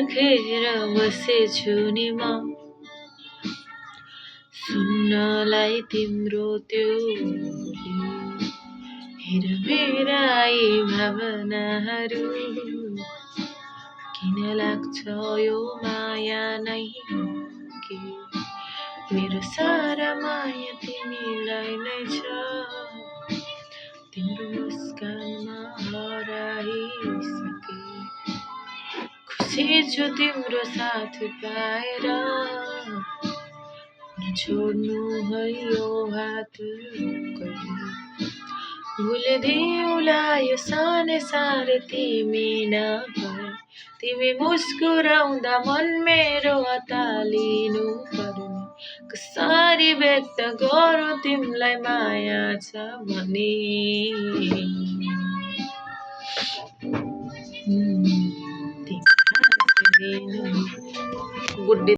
पर्खेर बसेछु नि म सुन्नलाई तिम्रो त्यो हेर मेरा यी भावनाहरू किन लाग्छ यो माया नै कि मेरो सारा माया तिमीलाई नै छ तिम्रो मुस्कानमा हराइसके खुसी छु तिम्रो साथ पाएर छोड्नु है यो हात भुलिदिउँला यो सानै साह्रै तिमी नभए तिमी मुस्कुराउँदा मन मेरो अतालिनु पर्ने कसरी व्यक्त गरौँ तिमीलाई माया छ भने